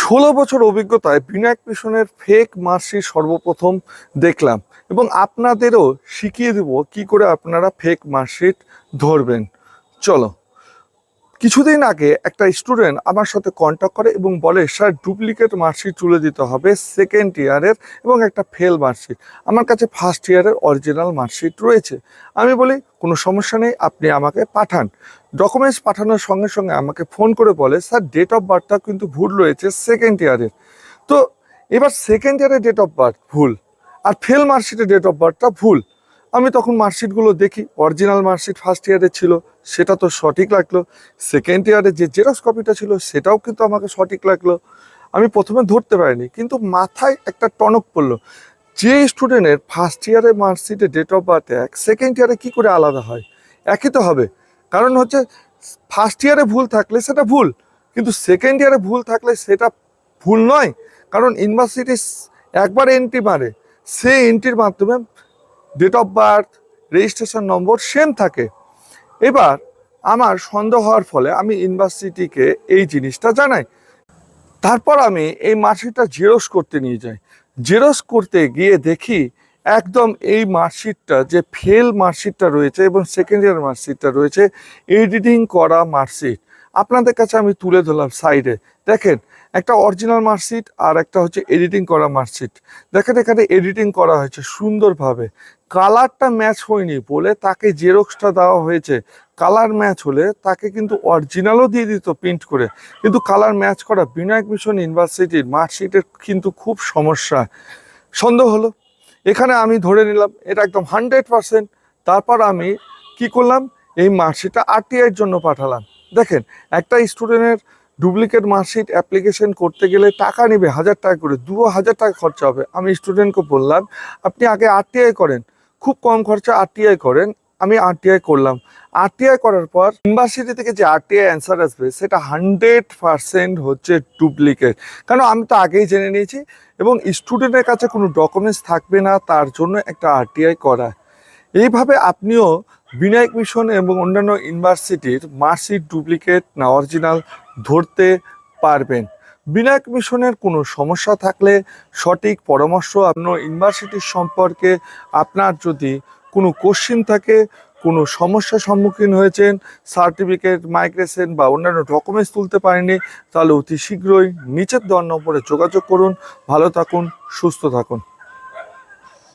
16 বছর অভিজ্ঞতায় বিনায়ক মিশনের ফেক মার্কশিট সর্বপ্রথম দেখলাম এবং আপনাদেরও শিখিয়ে দেব কি করে আপনারা ফেক মার্কশিট ধরবেন। চলো, কিছুদিন আগে একটা স্টুডেন্ট আমার সাথে কন্ট্যাক্ট করে এবং বলে, স্যার ডুপ্লিকেট মার্কশিট তুলে দিতে হবে সেকেন্ড ইয়ারের এবং একটা ফেল মার্কশিট। আমার কাছে ফার্স্ট ইয়ারের অরিজিনাল মার্কশিট রয়েছে। আমি বলি কোনো সমস্যা নেই, আপনি আমাকে পাঠান। ডকুমেন্টস পাঠানোর সঙ্গে সঙ্গে আমাকে ফোন করে বলে, স্যার ডেট অফ বার্থটা কিন্তু ভুল রয়েছে সেকেন্ড ইয়ারের। তো এবার সেকেন্ড ইয়ারের ডেট অফ বার্থ ভুল আর ফেল মার্কশিটের ডেট অফ বার্থটা ভুল। আমি তখন মার্কশিটগুলো দেখি, অরিজিনাল মার্কশিট ফার্স্ট ইয়ারে ছিল, সেটা তো সঠিক লাগলো। সেকেন্ড ইয়ারে যে জেরক্স কপিটা ছিল সেটাও কিন্তু আমাকে সঠিক লাগলো। আমি প্রথমে ধরতে পারিনি, কিন্তু মাথায় একটা টনক পড়লো, যে স্টুডেন্টের ফার্স্ট ইয়ারের মার্কশিটের ডেট অফ বার্থ এক, সেকেন্ড ইয়ারে কী করে আলাদা হয়? একই তো হবে। কারণ হচ্ছে ফার্স্ট ইয়ারে ভুল থাকলে সেটা ভুল, কিন্তু সেকেন্ড ইয়ারে ভুল থাকলে সেটা ভুল নয়। কারণ ইউনিভার্সিটি একবার এন্ট্রি মারে, সেই এন্ট্রির মাধ্যমে date of birth, registration number same থাকে। এবার আমার সন্দেহ হওয়ার ফলে আমি ইউনিভার্সিটিকে এই জিনিসটা জানাই। তারপর আমি এই মার্কশিটটা জেরক্স করতে নিয়ে যাই। জেরক্স করতে গিয়ে দেখি একদম এই মার্কশিটটা যে ফেল মার্কশিটটা রয়েছে এবং সেকেন্ড ইয়ার মার্কশিটটা রয়েছে এডিটিং করা মার্কশিট। আপনাদের কাছে আমি তুলে ধরলাম সাইডে, দেখেন একটা অরিজিনাল মার্কশিট আর একটা হচ্ছে এডিটিং করা মার্কশিট। দেখেন এখানে এডিটিং করা হয়েছে সুন্দরভাবে, কালারটা ম্যাচ হয়নি বলে তাকে জেরক্সটা দেওয়া হয়েছে। কালার ম্যাচ হলে তাকে কিন্তু অরিজিনালও দিয়ে দিত প্রিন্ট করে, কিন্তু কালার ম্যাচ করা বিনায়ক মিশন ইউনিভার্সিটির মার্কশিটের কিন্তু খুব সমস্যা। সন্দেহ হলো, এখানে আমি ধরে নিলাম এটা একদম 100%। তারপর আমি কি করলাম, এই মার্কশিটটা আরটিআইয়ের জন্য পাঠালাম। দেখেন একটা স্টুডেন্টের ডুপ্লিকেট মার্কশিট অ্যাপ্লিকেশন করতে গেলে টাকা নেবে 1000 টাকা করে, 2000 টাকা খরচা হবে। আমি স্টুডেন্টকে বললাম, আপনি আগে আরটিআই করেন, খুব কম খরচা আরটিআই করেন। আমি আরটিআই করলাম। আরটিআই করার পর ইউনিভার্সিটি থেকে যে আরটিআই অ্যান্সার আসবে সেটা 100% হচ্ছে ডুপ্লিকেট। কারণ আমি তো আগেই জেনে নিয়েছি এবং স্টুডেন্টের কাছে কোনো ডকুমেন্টস থাকবে না, তার জন্য একটা আরটিআই করা। এইভাবে আপনিও বিনায়ক মিশন এবং অন্যান্য ইউনিভার্সিটির মার্কশিট ডুপ্লিকেট না অরিজিনাল ধরতে পারবেন। বিনায়ক মিশনের কোনো সমস্যা থাকলে সঠিক পরামর্শ আপনার ইউনিভার্সিটির সম্পর্কে, আপনার যদি কোনো কোশ্চিন থাকে, কোনো সমস্যার সম্মুখীন হয়েছেন, সার্টিফিকেট মাইগ্রেশন বা অন্যান্য ডকুমেন্টস তুলতে পারেননি, তাহলে অতি শীঘ্রই নিচের দেওয়ার নম্বরে যোগাযোগ করুন। ভালো থাকুন, সুস্থ থাকুন।